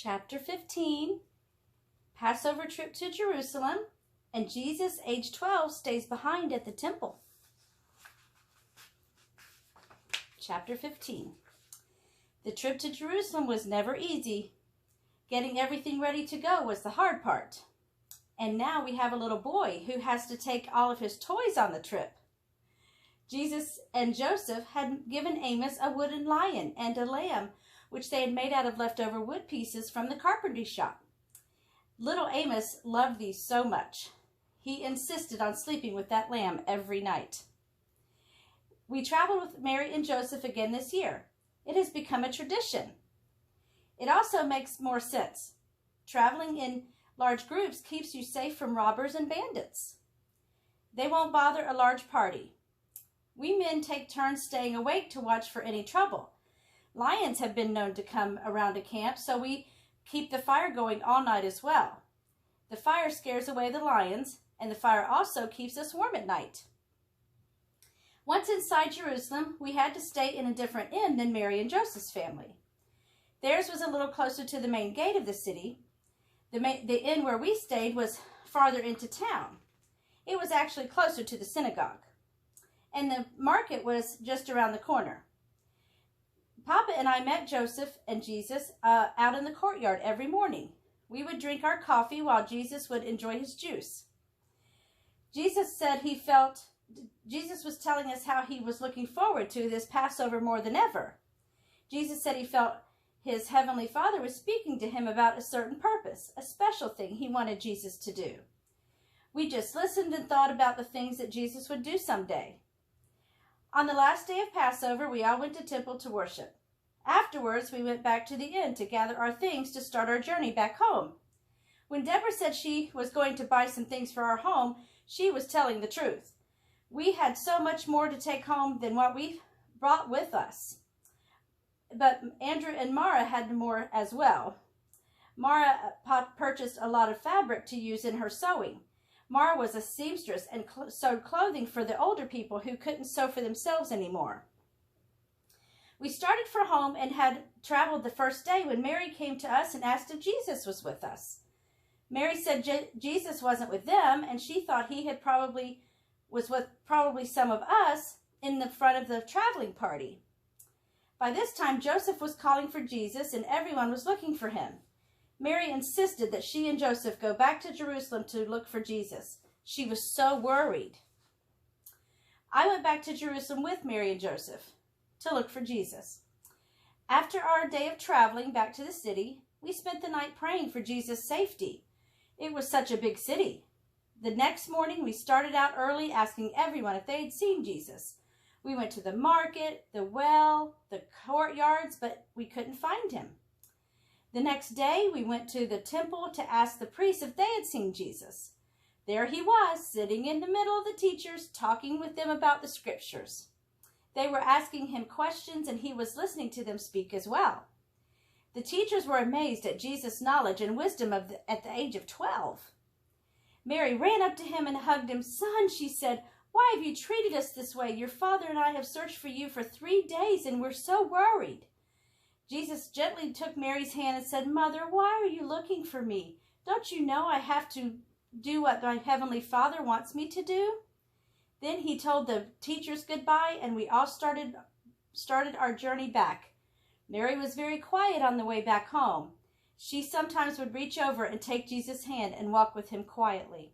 Chapter 15, Passover trip to Jerusalem, and Jesus, age 12, stays behind at the temple. Chapter 15. The trip to Jerusalem was never easy. Getting everything ready to go was the hard part. And now we have a little boy who has to take all of his toys on the trip. Jesus and Joseph had given Amos a wooden lion and a lamb, which they had made out of leftover wood pieces from the carpentry shop. Little Amos loved these so much. He insisted on sleeping with that lamb every night. We traveled with Mary and Joseph again this year. It has become a tradition. It also makes more sense. Traveling in large groups keeps you safe from robbers and bandits. They won't bother a large party. We men take turns staying awake to watch for any trouble. Lions have been known to come around a camp, so we keep the fire going all night as well. The fire scares away the lions, and the fire also keeps us warm at night. Once inside Jerusalem, we had to stay in a different inn than Mary and Joseph's family. Theirs was a little closer to the main gate of the city. The inn where we stayed was farther into town. It was actually closer to the synagogue. And the market was just around the corner. Papa and I met Joseph and Jesus out in the courtyard every morning. We would drink our coffee while Jesus would enjoy his juice. Jesus was telling us how he was looking forward to this Passover more than ever. Jesus said he felt his heavenly Father was speaking to him about a certain purpose, a special thing he wanted Jesus to do. We just listened and thought about the things that Jesus would do someday. On the last day of Passover, we all went to temple to worship. Afterwards, we went back to the inn to gather our things to start our journey back home. When Deborah said she was going to buy some things for our home, she was telling the truth. We had so much more to take home than what we brought with us. But Andrew and Mara had more as well. Mara purchased a lot of fabric to use in her sewing. Mara was a seamstress and sewed clothing for the older people who couldn't sew for themselves anymore. We started for home and had traveled the first day when Mary came to us and asked if Jesus was with us. Mary said Jesus wasn't with them, and she thought he was with some of us in the front of the traveling party. By this time, Joseph was calling for Jesus, and everyone was looking for him. Mary insisted that she and Joseph go back to Jerusalem to look for Jesus. She was so worried. I went back to Jerusalem with Mary and Joseph to look for Jesus. After our day of traveling back to the city, we spent the night praying for Jesus' safety. It was such a big city. The next morning, we started out early asking everyone if they had seen Jesus. We went to the market, the well, the courtyards, but we couldn't find him. The next day, we went to the temple to ask the priests if they had seen Jesus. There he was, sitting in the middle of the teachers, talking with them about the scriptures. They were asking him questions, and he was listening to them speak as well. The teachers were amazed at Jesus' knowledge and wisdom at the age of 12. Mary ran up to him and hugged him. "Son," she said, "why have you treated us this way? Your father and I have searched for you for 3 days, and we're so worried." Jesus gently took Mary's hand and said, "Mother, why are you looking for me? Don't you know I have to do what my Heavenly Father wants me to do?" Then he told the teachers goodbye, and we all started our journey back. Mary was very quiet on the way back home. She sometimes would reach over and take Jesus' hand and walk with him quietly.